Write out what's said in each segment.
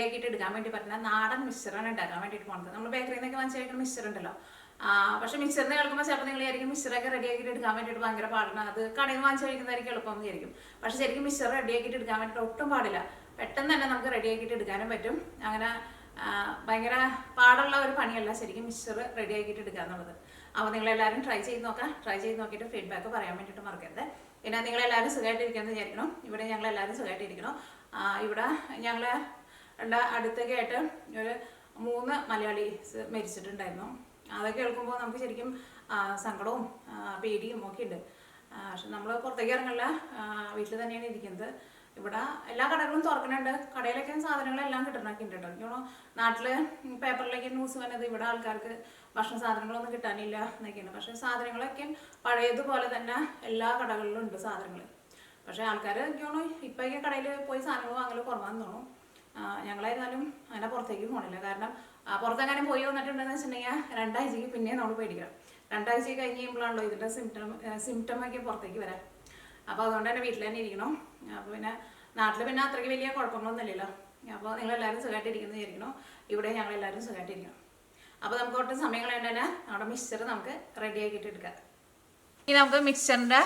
റെഡിയാക്കിയിട്ട് എടുക്കാൻ വേണ്ടി പറ്റുന്ന നാടൻ മിക്സറാണ് ഉണ്ടാക്കാൻ വേണ്ടിയിട്ട് പോകുന്നത്. നമ്മൾ ബേക്കറിയിൽ നിന്നൊക്കെ വാങ്ങിച്ച് കഴിക്കുന്ന മിക്സർ ഉണ്ടല്ലോ. പക്ഷെ മിക്സറിന് കേൾക്കുമ്പോൾ ചിലപ്പോൾ നിങ്ങൾ വിചാരിക്കും മിക്സറൊക്കെ റെഡിയാക്കിയിട്ട് എടുക്കാൻ വേണ്ടിയിട്ട് ഭയങ്കര പാടാണ്, അത് കടയിൽ നിന്ന് വാങ്ങിച്ച് കഴിക്കുന്നതായിരിക്കും എളുപ്പം എന്ന് വിചാരിക്കും. പക്ഷെ ശരിക്കും മിക്സർ റെഡിയാക്കിയിട്ട് എടുക്കാൻ വേണ്ടിയിട്ട് ഒട്ടും പാടില്ല. പെട്ടെന്ന് തന്നെ നമുക്ക് റെഡിയാക്കിയിട്ട് എടുക്കാനും പറ്റും. അങ്ങനെ ഭയങ്കര പാടുള്ള ഒരു പണിയല്ല ശരിക്കും മിക്സർ റെഡിയാക്കിയിട്ട് എടുക്കുക എന്നുള്ളത്. അപ്പോൾ നിങ്ങളെല്ലാവരും ട്രൈ ചെയ്ത് നോക്കാം. ട്രൈ ചെയ്ത് നോക്കിയിട്ട് ഫീഡ്ബാക്ക് പറയാൻ വേണ്ടിയിട്ട് മറക്കരുത്. പിന്നെ നിങ്ങളെല്ലാവരും സുഖമായിട്ടിരിക്കുമെന്ന് വിചാരിക്കണം. ഇവിടെ ഞങ്ങളെല്ലാവരും സുഖമായിട്ടിരിക്കണം. ഇവിടെ ഞങ്ങൾ അടുത്തൊക്കെ ആയിട്ട് ഒരു 3 മലയാളീസ് മരിച്ചിട്ടുണ്ടായിരുന്നു. അതൊക്കെ കേൾക്കുമ്പോൾ നമുക്ക് ശരിക്കും സങ്കടവും പേടിയും ഒക്കെ ഉണ്ട്. പക്ഷെ നമ്മൾ പുറത്തേക്ക് ഇറങ്ങില്ല, വീട്ടിൽ തന്നെയാണ് ഇരിക്കുന്നത്. ഇവിടെ എല്ലാ കടകളും തുറക്കുന്നുണ്ട്. കടയിലൊക്കെ സാധനങ്ങളെല്ലാം കിട്ടണമൊക്കെ ഉണ്ട് കേട്ടോ. നാട്ടിൽ പേപ്പറിലേക്ക് ന്യൂസ് വന്നത് ഇവിടെ ആൾക്കാർക്ക് ഭക്ഷണ സാധനങ്ങളൊന്നും കിട്ടാനില്ല എന്നൊക്കെയാണ്. പക്ഷേ സാധനങ്ങളൊക്കെ പഴയതുപോലെ തന്നെ എല്ലാ കടകളിലും ഉണ്ട് സാധനങ്ങൾ. പക്ഷേ ആൾക്കാർ എനിക്കോണു ഇപ്പോഴൊക്കെ കടയിൽ പോയി സാധനങ്ങൾ വാങ്ങൽ കുറവാന്ന് തോന്നും. ഞങ്ങളായിരുന്നാലും അങ്ങനെ പുറത്തേക്ക് പോകണില്ല. കാരണം പുറത്തെങ്ങനെ പോയി വന്നിട്ടുണ്ടെന്ന് വെച്ചിട്ടുണ്ടെങ്കിൽ 2 ആഴ്ചയ്ക്ക് പിന്നെ നമ്മൾ പേടിക്കണം. 2 ആഴ്ച കഴിഞ്ഞ് കഴിയുമ്പോഴാണല്ലോ ഇതിൻ്റെ സിംറ്റമൊക്കെ പുറത്തേക്ക് വരാം. അപ്പോൾ അതുകൊണ്ട് തന്നെ വീട്ടിൽ തന്നെ ഇരിക്കണം. അപ്പോൾ പിന്നെ നാട്ടിൽ പിന്നെ അത്രയ്ക്ക് വലിയ കുഴപ്പങ്ങളൊന്നും ഇല്ലല്ലോ. അപ്പോൾ നിങ്ങളെല്ലാവരും സുഖമായിട്ടിരിക്കുന്നത് വിചാരിക്കണം. ഇവിടെ ഞങ്ങളെല്ലാവരും സുഖമായിട്ടിരിക്കണം. അപ്പോൾ നമുക്ക് ഒട്ടും സമയം കളയേണ്ട തന്നെ നമ്മുടെ മിക്സ്ചർ നമുക്ക് റെഡിയാക്കിയിട്ട് എടുക്കാം. ഇനി നമുക്ക് മിക്സ്ചറിൻ്റെ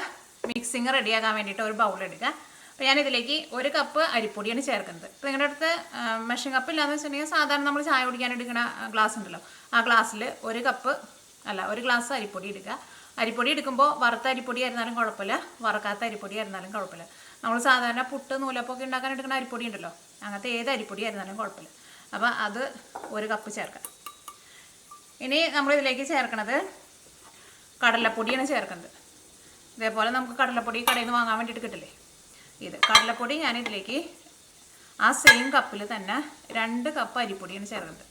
മിക്സിങ് റെഡിയാക്കാൻ വേണ്ടിയിട്ട് ഒരു ബൗൾ എടുക്കാം. അപ്പോൾ ഞാനിതിലേക്ക് 1 കപ്പ് അരിപ്പൊടിയാണ് ചേർക്കുന്നത്. അപ്പോൾ നിങ്ങളുടെ അടുത്ത് മെഷീൻ കപ്പ് ഇല്ലാന്ന് വെച്ചിട്ടുണ്ടെങ്കിൽ സാധാരണ നമ്മൾ ചായ കുടിക്കാൻ എടുക്കുന്ന ഗ്ലാസ് ഉണ്ടല്ലോ, ആ ഗ്ലാസ്സിൽ 1 ഗ്ലാസ് അരിപ്പൊടി എടുക്കുക. അരിപ്പൊടി എടുക്കുമ്പോൾ വറുത്ത അരിപ്പൊടി ആയിരുന്നാലും കുഴപ്പമില്ല, വറക്കാത്ത അരിപ്പൊടി ആയിരുന്നാലും കുഴപ്പമില്ല. നമ്മൾ സാധാരണ പുട്ട് നൂലപ്പൊക്കെ ഉണ്ടാക്കാൻ എടുക്കുന്ന അരിപ്പൊടി ഉണ്ടല്ലോ, അങ്ങനത്തെ ഏത് അരിപ്പൊടി ആയിരുന്നാലും കുഴപ്പമില്ല. അപ്പോൾ അത് 1 കപ്പ് ചേർക്കാം. ഇനി നമ്മളിതിലേക്ക് ചേർക്കണത് കടലപ്പൊടിയാണ് ചേർക്കുന്നത്. ഇതേപോലെ നമുക്ക് കടലപ്പൊടി കടയിൽ നിന്ന് വാങ്ങാൻ വേണ്ടിയിട്ട് കിട്ടില്ലേ, ഇത് കടലപ്പൊടി ഞാനിതിലേക്ക് ആ സെയിം കപ്പിൽ തന്നെ 2 കപ്പ് അരിപ്പൊടിയാണ് ചേർക്കുന്നത്.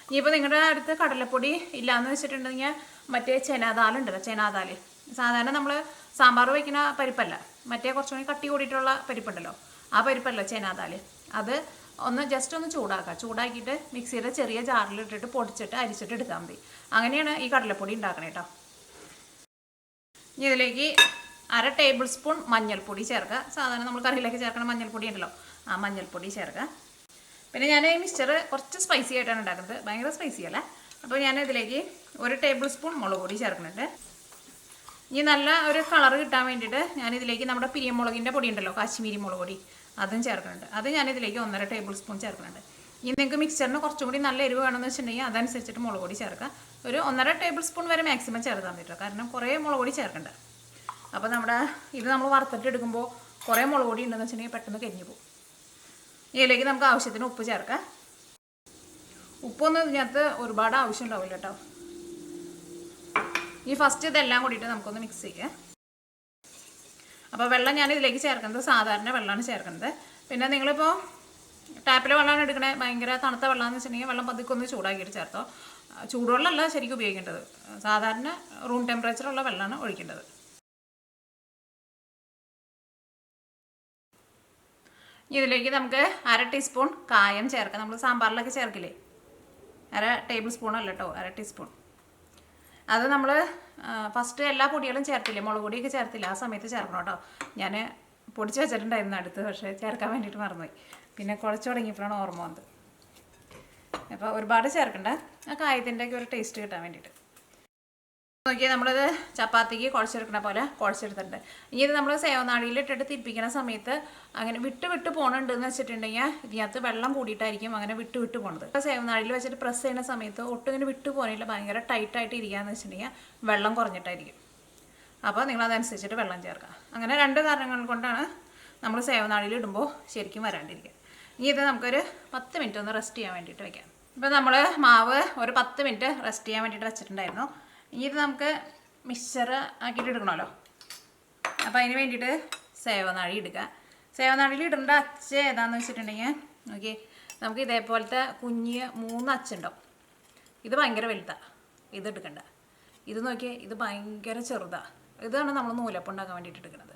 ഇനിയിപ്പോൾ നിങ്ങളുടെ അടുത്ത് കടലപ്പൊടി ഇല്ലയെന്ന് വെച്ചിട്ടുണ്ടെങ്കിൽ മറ്റേ ചെനാദാലുണ്ടല്ലോ, ചെനാദാൽ സാധാരണ നമ്മൾ സാമ്പാർ വയ്ക്കുന്ന പരിപ്പല്ല, മറ്റേ കുറച്ചുകൂടി കട്ടി കൂടിയിട്ടുള്ള പരിപ്പുണ്ടല്ലോ, ആ പരിപ്പല്ലോ ചെനാദാൽ. അത് ജസ്റ്റ് ഒന്ന് ചൂടാക്കുക. ചൂടാക്കിയിട്ട് മിക്സിയുടെ ചെറിയ ജാറിലിട്ടിട്ട് പൊടിച്ചിട്ട് അരിച്ചിട്ട് എടുത്താൽ മതി. അങ്ങനെയാണ് ഈ കടലപ്പൊടി ഉണ്ടാക്കണേ കേട്ടോ. ഇനി ഇതിലേക്ക് 1/2 ടേബിൾ സ്പൂൺ മഞ്ഞൾപ്പൊടി ചേർക്കുക. സാധാരണ നമ്മൾ കറിയിലേക്ക് ചേർക്കണ മഞ്ഞൾപ്പൊടി ഉണ്ടല്ലോ, ആ മഞ്ഞൾപ്പൊടി ചേർക്കുക. പിന്നെ ഞാൻ ഈ മിക്സ്ചർ കുറച്ച് സ്പൈസി ആയിട്ടാണ് ഉണ്ടാക്കുന്നത്, ഭയങ്കര സ്പൈസി അല്ല. അപ്പോൾ ഞാൻ ഇതിലേക്ക് 1 ടേബിൾ സ്പൂൺ മുളക് പൊടി ചേർക്കുന്നുണ്ട്. ഇനി നല്ല ഒരു കളർ കിട്ടാൻ വേണ്ടിയിട്ട് ഞാനിതിലേക്ക് നമ്മുടെ പിരിയമുളകിൻ്റെ പൊടി ഉണ്ടല്ലോ, കാശ്മീരി മുളക് പൊടി, അതും ചേർക്കുന്നുണ്ട്. അത് ഞാനിതിലേക്ക് 1.5 ടേബിൾ സ്പൂൺ ചേർക്കുന്നുണ്ട്. ഇനി നിങ്ങൾക്ക് മിക്സ്ചറിന് കുറച്ചും കൂടി നല്ല എരിവ് വേണമെന്ന് വെച്ചിട്ടുണ്ടെങ്കിൽ അതനുസരിച്ചിട്ട് മുളക് പൊടി ചേർക്കുക. ഒരു 1.5 ടേബിൾ സ്പൂൺ വരെ മാക്സിമം ചേർത്താൽ മതി, കാരണം കുറേ മുളക് പൊടി ചേർക്കണ്ട. അപ്പോൾ ഇത് നമ്മൾ വറുത്തിട്ട് എടുക്കുമ്പോൾ കുറേ മുളക് പൊടി ഉണ്ടെന്ന് വെച്ചിട്ടുണ്ടെങ്കിൽ പെട്ടെന്ന് കരിഞ്ഞു പോകും. ഇതിലേക്ക് നമുക്ക് ആവശ്യത്തിന് ഉപ്പ് ചേർക്കാം. ഉപ്പൊന്നും ഇതിനകത്ത് ഒരുപാട് ആവശ്യം ഉണ്ടാവില്ല കേട്ടോ. ഈ ഫസ്റ്റ് ഇതെല്ലാം കൂടിയിട്ട് നമുക്കൊന്ന് മിക്സ് ചെയ്യാം. അപ്പോൾ വെള്ളം ഞാൻ ഇതിലേക്ക് ചേർക്കുന്നത് സാധാരണ വെള്ളമാണ് ചേർക്കുന്നത്. പിന്നെ നിങ്ങളിപ്പോൾ ടാപ്പിലെ വെള്ളമാണ് എടുക്കണേ, ഭയങ്കര തണുത്ത വെള്ളമെന്ന് വെച്ചിട്ടുണ്ടെങ്കിൽ വെള്ളം പതുക്കൊന്ന് ചൂടാക്കിയിട്ട് ചേർത്തോ. ചൂടുവെള്ളമല്ല ശരിക്കും ഉപയോഗിക്കേണ്ടത്, സാധാരണ റൂം ടെമ്പറേച്ചറുള്ള വെള്ളമാണ് ഒഴിക്കേണ്ടത്. ഇതിലേക്ക് നമുക്ക് 1/2 ടീസ്പൂൺ കായം ചേർക്കാം. നമ്മൾ സാമ്പാറിലൊക്കെ ചേർക്കില്ലേ, 1/2 ടേബിൾ സ്പൂൺ അല്ല കേട്ടോ, 1/2 ടീസ്പൂൺ. അത് നമ്മൾ ഫസ്റ്റ് എല്ലാ പൊടികളും ചേർത്തില്ലേ, മുളക് പൊടിയൊക്കെ ചേർത്തില്ല, ആ സമയത്ത് ചേർക്കണം കേട്ടോ. ഞാൻ പൊടിച്ച് വെച്ചിട്ടുണ്ടായിരുന്നു അടുത്ത്, പക്ഷേ ചേർക്കാൻ വേണ്ടിയിട്ട് മറന്നുപോയി. പിന്നെ കുഴച്ച് തുടങ്ങിയപ്പോഴാണ് ഓർമ്മ വന്നത്. അപ്പോൾ ഒരുപാട് ചേർക്കണ്ട, ആ കായത്തിൻ്റെയൊക്കെ ഒരു ടേസ്റ്റ് കിട്ടാൻ വേണ്ടിയിട്ട്. നോക്കിയാൽ നമ്മളിത് ചപ്പാത്തിക്ക് കുഴച്ചെടുക്കണ പോലെ കുഴച്ചെടുത്തിട്ടുണ്ട്. ഇനി ഇത് നമ്മൾ സേവനാഴിയിലിട്ടിട്ട് തിരിപ്പിക്കുന്ന സമയത്ത് അങ്ങനെ വിട്ട് പോകണുണ്ടെന്ന് വെച്ചിട്ടുണ്ടെങ്കിൽ ഇതിനകത്ത് വെള്ളം കൂടിയിട്ടായിരിക്കും അങ്ങനെ വിട്ട് പോണത്. സേവനാഴിയിൽ വെച്ചിട്ട് പ്രസ് ചെയ്യുന്ന സമയത്ത് ഒട്ടും ഇങ്ങനെ വിട്ട് പോകാനില്ല, ഭയങ്കര ടൈറ്റായിട്ട് ഇരിക്കുകയെന്ന് വെച്ചിട്ടുണ്ടെങ്കിൽ വെള്ളം കുറഞ്ഞിട്ടായിരിക്കും. അപ്പോൾ നിങ്ങളതനുസരിച്ചിട്ട് വെള്ളം ചേർക്കുക. അങ്ങനെ 2 കാരണങ്ങൾ കൊണ്ടാണ് നമ്മൾ സേവനാഴിയിൽ ഇടുമ്പോൾ ശരിക്കും വരാണ്ടിരിക്കുക. ഇനി ഇത് നമുക്കൊരു 10 മിനിറ്റ് ഒന്ന് റെസ്റ്റ് ചെയ്യാൻ വേണ്ടിയിട്ട് വെക്കാം. ഇപ്പോൾ നമ്മൾ മാവ് ഒരു 10 മിനിറ്റ് റെസ്റ്റ് ചെയ്യാൻ വേണ്ടിയിട്ട് വെച്ചിട്ടുണ്ടായിരുന്നു. ഇനി ഇത് നമുക്ക് മിക്സ്ചർ ആക്കിയിട്ട് എടുക്കണമല്ലോ. അപ്പോൾ അതിന് വേണ്ടിയിട്ട് സേവനാഴി എടുക്കുക. സേവനാഴിയിൽ ഇടേണ്ട അച്ച് ഏതാണെന്ന് വെച്ചിട്ടുണ്ടെങ്കിൽ നോക്കി, നമുക്ക് ഇതേപോലത്തെ കുഞ്ഞ് 3 അച്ചുണ്ടാവും. ഇത് ഭയങ്കര വലുതാണ്, ഇത് എടുക്കണ്ട. ഇത് നോക്കിയാൽ ഇത് ഭയങ്കര ചെറുതാണ്. ഇതാണ് നമ്മൾ നൂലപ്പം ഉണ്ടാക്കാൻ വേണ്ടിയിട്ട് എടുക്കുന്നത്.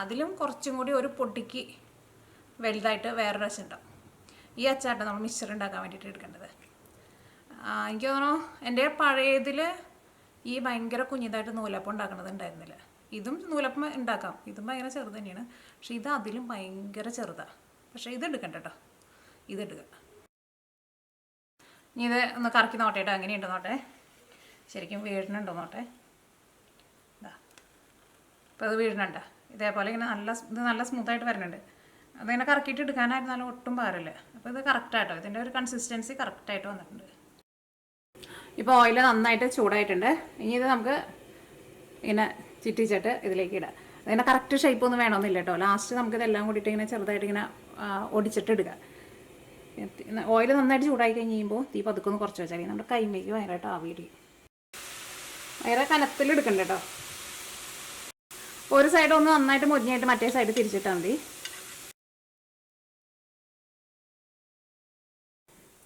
അതിലും കുറച്ചും കൂടി ഒരു പൊടിക്ക് വലുതായിട്ട് വേറൊരു അച്ചുണ്ടാവും. ഈ അച്ചാട്ടം നമ്മൾ മിക്സ്ചർ ഉണ്ടാക്കാൻ വേണ്ടിയിട്ട് എടുക്കേണ്ടത്. എനിക്ക് തോന്നുന്നു എൻ്റെ പഴയതിൽ ഈ ഭയങ്കര കുഞ്ഞിതായിട്ട് നൂലപ്പം ഉണ്ടാക്കുന്നത് ഉണ്ടായിരുന്നില്ല. ഇതും നൂലപ്പം ഉണ്ടാക്കാം, ഇതും ഭയങ്കര ചെറുത് തന്നെയാണ്. പക്ഷേ ഇത് അതിലും ഭയങ്കര ചെറുതാണ്. പക്ഷേ ഇത് എടുക്കണ്ട കേട്ടോ, ഇത് എടുക്കുക. ഇനി ഇത് ഒന്ന് കറക്കി നോട്ടേട്ടോ, എങ്ങനെയുണ്ടോ നോട്ടെ, ശരിക്കും വീഴണുണ്ടോ നോട്ടെ. ഇതാ ഇപ്പോൾ അത് വീഴണുണ്ടോ, ഇതേപോലെ ഇങ്ങനെ നല്ല സ്മൂത്തായിട്ട് വരുന്നുണ്ട്. അതിങ്ങനെ കറക്കിയിട്ട് എടുക്കാനായിരുന്നാലും ഒട്ടും പാടില്ല. അപ്പോൾ ഇത് കറക്റ്റായിട്ടോ, ഇതിൻ്റെ ഒരു കൺസിസ്റ്റൻസി കറക്റ്റായിട്ട് വന്നിട്ടുണ്ട്. ഇപ്പോൾ ഓയിൽ നന്നായിട്ട് ചൂടായിട്ടുണ്ട്. ഇനി ഇത് നമുക്ക് ഇങ്ങനെ ചുറ്റിച്ചിട്ട് ഇതിലേക്ക് ഇടാം. അതിൻ്റെ കറക്റ്റ് ഷേപ്പ് ഒന്നും വേണമെന്നില്ല കേട്ടോ. ലാസ്റ്റ് നമുക്കിതെല്ലാം കൂടിയിട്ട് ഇങ്ങനെ ചെറുതായിട്ട് ഇങ്ങനെ ഒടിച്ചിട്ട് ഇടുക. ഓയിൽ നന്നായിട്ട് ചൂടായി കഴിഞ്ഞ് കഴിയുമ്പോൾ തീ പതുക്കൊന്ന് കുറച്ച് വെച്ചാൽ നമ്മുടെ കൈമേക്ക് ഭയങ്കരമായിട്ട് ആവിയിടിക്കും. ഭയങ്കര കനത്തിലെടുക്കണ്ട കേട്ടോ. ഒരു സൈഡ് ഒന്ന് നന്നായിട്ട് മുരിഞ്ഞായിട്ട് മറ്റേ സൈഡ് തിരിച്ചിട്ടാൽ മതി.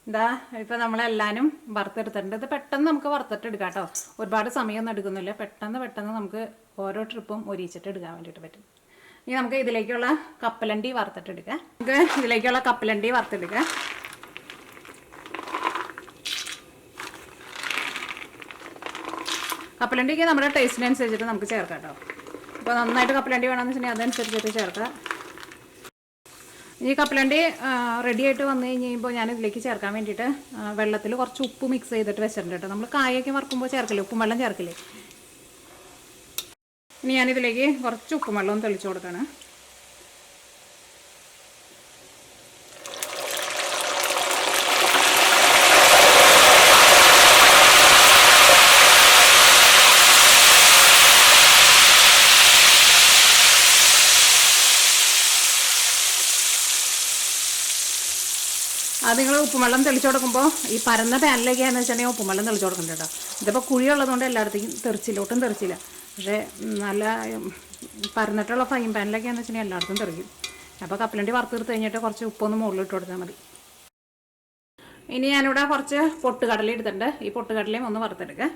എന്താ ഇപ്പം നമ്മളെല്ലാവരും വറുത്തെടുത്തിട്ടുണ്ട്. ഇത് പെട്ടെന്ന് നമുക്ക് വറുത്തിട്ടെടുക്കാം കേട്ടോ. ഒരുപാട് സമയമൊന്നും എടുക്കുന്നില്ല. പെട്ടെന്ന് നമുക്ക് ഓരോ ട്രിപ്പും ഒരിച്ചിട്ട് എടുക്കാൻ വേണ്ടിയിട്ട് പറ്റും. ഇനി നമുക്ക് ഇതിലേക്കുള്ള കപ്പലണ്ടി വറുത്തിട്ടെടുക്കാം. നമുക്ക് ഇതിലേക്കുള്ള കപ്പലണ്ടി വറുത്തെടുക്കാം. കപ്പലണ്ടിക്ക് നമ്മുടെ ടേസ്റ്റിനനുസരിച്ചിട്ട് നമുക്ക് ചേർക്കാം കേട്ടോ. അപ്പോൾ നന്നായിട്ട് കപ്പലണ്ടി വേണമെന്ന് വെച്ചിട്ടുണ്ടെങ്കിൽ അതനുസരിച്ചിട്ട് ചേർക്കാം. ഈ കപ്പലണ്ടി റെഡി ആയിട്ട് വന്നു കഴിഞ്ഞ് കഴിയുമ്പോൾ ഞാൻ ഇതിലേക്ക് ചേർക്കാൻ വേണ്ടിയിട്ട് വെള്ളത്തിൽ കുറച്ച് ഉപ്പ് മിക്സ് ചെയ്തിട്ട് വെച്ചിട്ടുണ്ട് കേട്ടോ. നമ്മൾ കായൊക്കെ വറുക്കുമ്പോൾ ചേർക്കില്ലേ, ഉപ്പും വെള്ളം ചേർക്കില്ലേ. ഇനി ഞാനിതിലേക്ക് കുറച്ച് ഉപ്പും വെള്ളവും തെളിച്ച് കൊടുക്കണം. അത് നിങ്ങൾ ഉപ്പുവെള്ളം തെളിച്ച് കൊടുക്കുമ്പോൾ ഈ പരന്ന പാനിലേക്കാണെന്ന് വെച്ചിട്ടുണ്ടെങ്കിൽ ഉപ്പുവെള്ളം തെളിച്ച് കൊടുക്കണ്ട കേട്ടോ. ഇതിപ്പോൾ കുഴിയുള്ളതുകൊണ്ട് എല്ലായിടത്തേക്കും തെറിച്ചില്ല, ഒട്ടും തെറിച്ചില്ല. പക്ഷേ നല്ല പരന്നിട്ടുള്ള ഫ്രൈ പാനിലേക്കാണെന്ന് വെച്ചിട്ടുണ്ടെങ്കിൽ എല്ലായിടത്തും തെറിക്കും. അപ്പോൾ കപ്പലണ്ടി വറുത്തെടുത്ത് കഴിഞ്ഞിട്ട് കുറച്ച് ഉപ്പൊന്ന് മുകളിലിട്ട് കൊടുത്താൽ മതി. ഇനി ഞാനിവിടെ കുറച്ച് പൊട്ടുകടല എടുത്തിട്ടുണ്ട്. ഈ പൊട്ടുകടലയും ഒന്ന് വറുത്തെടുക്കുക.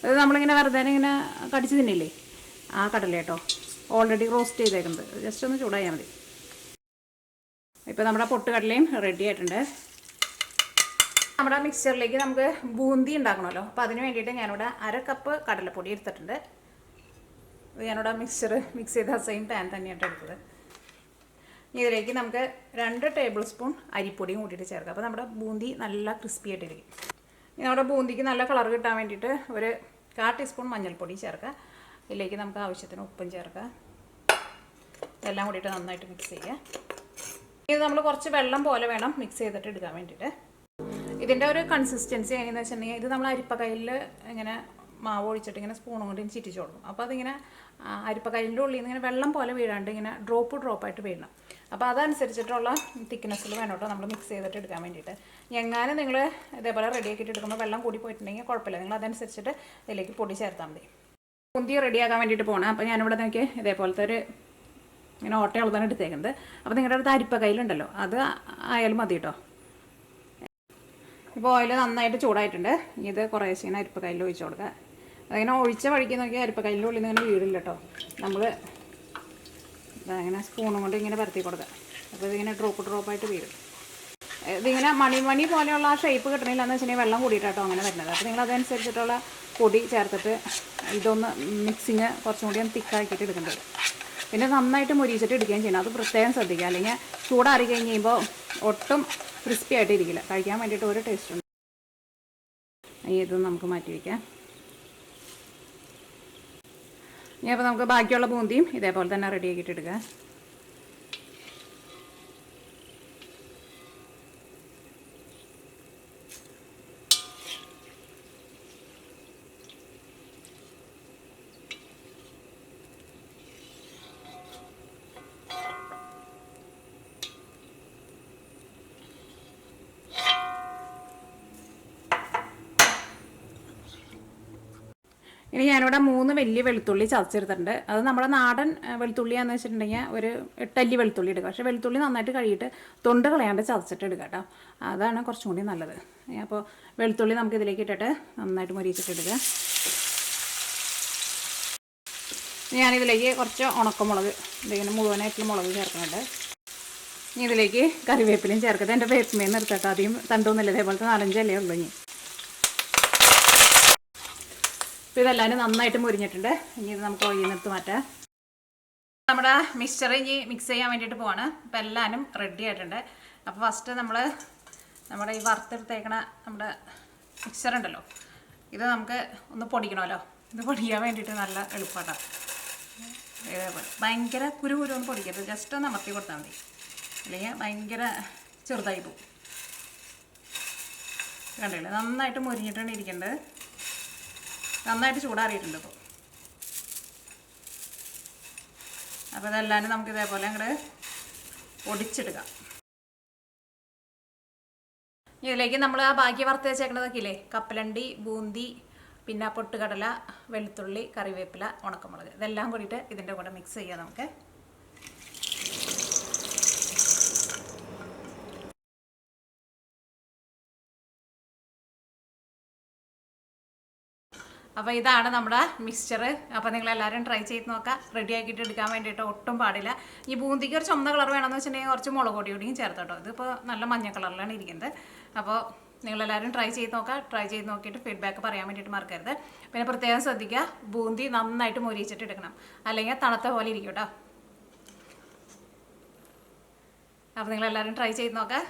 അത് നമ്മളിങ്ങനെ വെറുതെ ഇങ്ങനെ കടിച്ച് തിന്നില്ലേ, ആ കടല കേട്ടോ. ഓൾറെഡി റോസ്റ്റ് ചെയ്തേക്കുന്നത്, ജസ്റ്റ് ഒന്ന് ചൂടായാൽ മതി. ഇപ്പോൾ നമ്മുടെ പൊട്ടുകടലയും റെഡി ആയിട്ടുണ്ട്. നമ്മുടെ മിക്സറിലേക്ക് നമുക്ക് ബൂന്തി ഉണ്ടാക്കണമല്ലോ. അപ്പോൾ അതിന് വേണ്ടിയിട്ട് ഞാനിവിടെ 1/2 കപ്പ് കടലപ്പൊടി എടുത്തിട്ടുണ്ട്. ഇത് ഞാനിവിടെ മിക്സ് ചെയ്ത സെയിം പാൻ തന്നെയായിട്ട് എടുത്തത്. ഇതിലേക്ക് നമുക്ക് 2 ടേബിൾ സ്പൂൺ അരിപ്പൊടിയും കൂട്ടിയിട്ട് ചേർക്കാം. അപ്പോൾ നമ്മുടെ ബൂന്തി നല്ല ക്രിസ്പി ആയിട്ടിരിക്കും. ഇനി നമ്മുടെ ബൂന്തിക്ക് നല്ല കളർ കിട്ടാൻ വേണ്ടിയിട്ട് ഒരു 1/4 ടീസ്പൂൺ മഞ്ഞൾപ്പൊടി ചേർക്കുക. ഇതിലേക്ക് നമുക്ക് ആവശ്യത്തിന് ഉപ്പും ചേർക്കുക. ഇതെല്ലാം കൂടിയിട്ട് നന്നായിട്ട് മിക്സ് ചെയ്യുക. ഇത് നമ്മൾ കുറച്ച് വെള്ളം പോലെ വേണം മിക്സ് ചെയ്തിട്ട് എടുക്കാൻ വേണ്ടിയിട്ട്. ഇതിൻ്റെ ഒരു കൺസിസ്റ്റൻസി എങ്ങനെയാണെന്ന് വെച്ചിട്ടുണ്ടെങ്കിൽ ഇത് നമ്മൾ അരിപ്പക്കയിൽ ഇങ്ങനെ മാവ് ഒഴിച്ചിട്ട് ഇങ്ങനെ സ്പൂണും കൊണ്ട് ചിറ്റിച്ച് കൊടുക്കും. അപ്പോൾ അതിങ്ങനെ അരിപ്പക്കയിലിൻ്റെ ഉള്ളിൽ നിന്ന് ഇങ്ങനെ വെള്ളം പോലെ വീഴാണ്ട് ഇങ്ങനെ ഡ്രോപ്പായിട്ട് വീഴണം. അപ്പോൾ അതനുസരിച്ചിട്ടുള്ള തിക്നെസ്സിൽ വേണം കേട്ടോ നമ്മൾ മിക്സ് ചെയ്തിട്ട് എടുക്കാൻ വേണ്ടിയിട്ട്. എങ്ങാനും നിങ്ങൾ ഇതേപോലെ റെഡിയാക്കിയിട്ട് എടുക്കുമ്പോൾ വെള്ളം കൂടി പോയിട്ടുണ്ടെങ്കിൽ കുഴപ്പമില്ല, നിങ്ങൾ അതനുസരിച്ചിട്ട് ഇതിലേക്ക് പൊടി ചേർത്താൽ മതി. ബൂന്തി റെഡിയാക്കാൻ വേണ്ടിയിട്ട് പോകണം. അപ്പോൾ ഞാനിവിടെ നോക്കി ഇതേപോലത്തെ ഒരു ഇങ്ങനെ ഓട്ടയുള്ളതാണ് എടുത്തേക്കുന്നത്. അപ്പോൾ നിങ്ങളുടെ അടുത്ത് അരിപ്പക്കയിലുണ്ടല്ലോ, അത് ആയാലും മതി കേട്ടോ. ഇപ്പോൾ ഓയിൽ നന്നായിട്ട് ചൂടായിട്ടുണ്ട്. ഇത് കുറേശ്ശെ ഇങ്ങനെ അരിപ്പക്കയിൽ ഒഴിച്ച് കൊടുക്കുക. അതിങ്ങനെ ഒഴിച്ച വഴിക്ക് നോക്കിയാൽ അരിപ്പക്കയിൻ്റെ ഉള്ളിൽ നിന്ന് ഇങ്ങനെ വീടില്ല കേട്ടോ. നമ്മൾ ഇങ്ങനെ സ്പൂണും കൊണ്ട് ഇങ്ങനെ പരത്തി കൊടുക്കുക. അപ്പോൾ ഇതിങ്ങനെ ഡ്രോപ്പായിട്ട് വീഴും. ഇതിങ്ങനെ മണി പോലെയുള്ള ആ ഷേപ്പ് കിട്ടണില്ല എന്ന് വെച്ചിട്ടുണ്ടെങ്കിൽ വെള്ളം കൂടിയിട്ടോ അങ്ങനെ വരുന്നത്. അപ്പോൾ നിങ്ങൾ അതനുസരിച്ചിട്ടുള്ള പൊടി ചേർത്തിട്ട് ഇതൊന്ന് മിക്സിങ് കുറച്ചും കൂടി ഒന്ന് തിക്കാക്കിയിട്ട് എടുക്കേണ്ടത്. പിന്നെ നന്നായിട്ട് മുരിച്ചിട്ട് എടുക്കുകയും ചെയ്യണം. അത് പ്രത്യേകം ശ്രദ്ധിക്കുക, അല്ലെങ്കിൽ ചൂടാറി കഴിഞ്ഞ് കഴിയുമ്പോൾ ഒട്ടും ക്രിസ്പി ആയിട്ട് ഇരിക്കില്ല. കഴിക്കാൻ വേണ്ടിയിട്ട് ഒരു ടേസ്റ്റ് ഉണ്ട്. ഇത് നമുക്ക് മാറ്റി വയ്ക്കാം. ഇനി അപ്പോൾ നമുക്ക് ബാക്കിയുള്ള ബൂന്തിയും ഇതേപോലെ തന്നെ റെഡിയാക്കിയിട്ട് എടുക്കുക. ഇനി ഞാനിവിടെ 3 വലിയ വെളുത്തുള്ളി ചതച്ചെടുത്തിട്ടുണ്ട്. അത് നമ്മുടെ നാടൻ വെളുത്തുള്ളിയാണെന്ന് വെച്ചിട്ടുണ്ടെങ്കിൽ ഒരു 8 അല്ലി വെളുത്തുള്ളി എടുക്കുക. പക്ഷേ വെളുത്തുള്ളി നന്നായിട്ട് കഴുകിയിട്ട് തൊണ്ട് കളയാണ്ട് ചതച്ചിട്ട് എടുക്കുക കേട്ടോ. അതാണ് കുറച്ചും കൂടി നല്ലത്. അപ്പോൾ വെളുത്തുള്ളി നമുക്ക് ഇതിലേക്ക് ഇട്ടിട്ട് നന്നായിട്ട് മുരിച്ചിട്ട് എടുക്കുക. ഞാനിതിലേക്ക് കുറച്ച് ഉണക്കമുളക് ഇതിങ്ങനെ മുഴുവനായിട്ടുള്ള മുളക് ചേർക്കുന്നുണ്ട്. ഇനി ഇതിലേക്ക് കറിവേപ്പിലയും ചേർക്കട്ടെ. എൻ്റെ വേപ്പിമേന്ന് എടുത്തിട്ട് അധികം തണ്ടൊന്നുമില്ല, ഇതേപോലത്തെ 4-5 ഇലയേ ഉള്ളൂ. അപ്പോൾ ഇതെല്ലാവരും നന്നായിട്ട് മുരിഞ്ഞിട്ടുണ്ട്. ഇനി ഇത് നമുക്ക് ഒഴിയിൽ നിർത്ത് മാറ്റാം. നമ്മുടെ മിക്സ്ചർ ഇനി മിക്സ് ചെയ്യാൻ വേണ്ടിയിട്ട് പോവാണ്. അപ്പോൾ എല്ലാവരും റെഡി ആയിട്ടുണ്ട്. അപ്പോൾ ഫസ്റ്റ് നമ്മുടെ ഈ വറുത്തെടുത്തേക്കണ നമ്മുടെ മിക്സ്ചർ ഉണ്ടല്ലോ, ഇത് നമുക്ക് ഒന്ന് പൊടിക്കണമല്ലോ. ഇത് പൊടിക്കാൻ വേണ്ടിയിട്ട് നല്ല എളുപ്പമാണ്. ഇതേപോലെ ഭയങ്കര കുരുകുരുന്ന് പൊടിക്കരുത്, ജസ്റ്റ് ഒന്ന് അമർത്തി കൊടുത്താൽ മതി, അല്ലെങ്കിൽ ഭയങ്കര ചെറുതായി പോകും. കണ്ടില്ലേ, നന്നായിട്ട് മുരിഞ്ഞിട്ടാണ് ഇരിക്കേണ്ടത്. നന്നായിട്ട് ചൂടാറിയിട്ടുണ്ട് ഇപ്പോൾ. അപ്പോൾ ഇതെല്ലാം നമുക്ക് ഇതേപോലെ അങ്ങോട്ട് ഒടിച്ചെടുക്കാം. ഇതിലേക്ക് നമ്മൾ ആ ബാക്കി വറുത്ത് വെച്ചേക്കണതൊക്കെ ഇല്ലേ, കപ്പലണ്ടി, ബൂന്തി, പിന്നെ പൊട്ടുകടല, വെളുത്തുള്ളി, കറിവേപ്പില, ഉണക്കമുളക്, ഇതെല്ലാം കൂടിയിട്ട് ഇതിൻ്റെ കൂടെ മിക്സ് ചെയ്യാം നമുക്ക്. അപ്പോൾ ഇതാണ് നമ്മുടെ മിക്സ്ചർ. അപ്പോൾ നിങ്ങളെല്ലാവരും ട്രൈ ചെയ്ത് നോക്കാം. റെഡി ആക്കിയിട്ട് എടുക്കാൻ വേണ്ടിയിട്ട് ഒട്ടും പാടില്ല. ഈ ബൂന്തിക്ക് ഒരു ചുമന്ന കളർ വേണമെന്ന് വെച്ചിട്ടുണ്ടെങ്കിൽ കുറച്ച് മുളക് പൊടിയും ചേർത്തോട്ടോ. ഇതിപ്പോൾ നല്ല മഞ്ഞ കളറിലാണ് ഇരിക്കുന്നത്. അപ്പോൾ നിങ്ങളെല്ലാവരും ട്രൈ ചെയ്ത് നോക്കുക. ട്രൈ ചെയ്ത് നോക്കിയിട്ട് ഫീഡ്ബാക്ക് പറയാൻ വേണ്ടിയിട്ട് മറക്കരുത്. പിന്നെ പ്രത്യേകം ശ്രദ്ധിക്കുക, ബൂന്തി നന്നായിട്ട് മൊരിയിച്ചിട്ട് എടുക്കണം, അല്ലെങ്കിൽ തണുത്ത പോലെ ഇരിക്കും കേട്ടോ. അപ്പോൾ നിങ്ങളെല്ലാവരും ട്രൈ ചെയ്ത് നോക്കുക.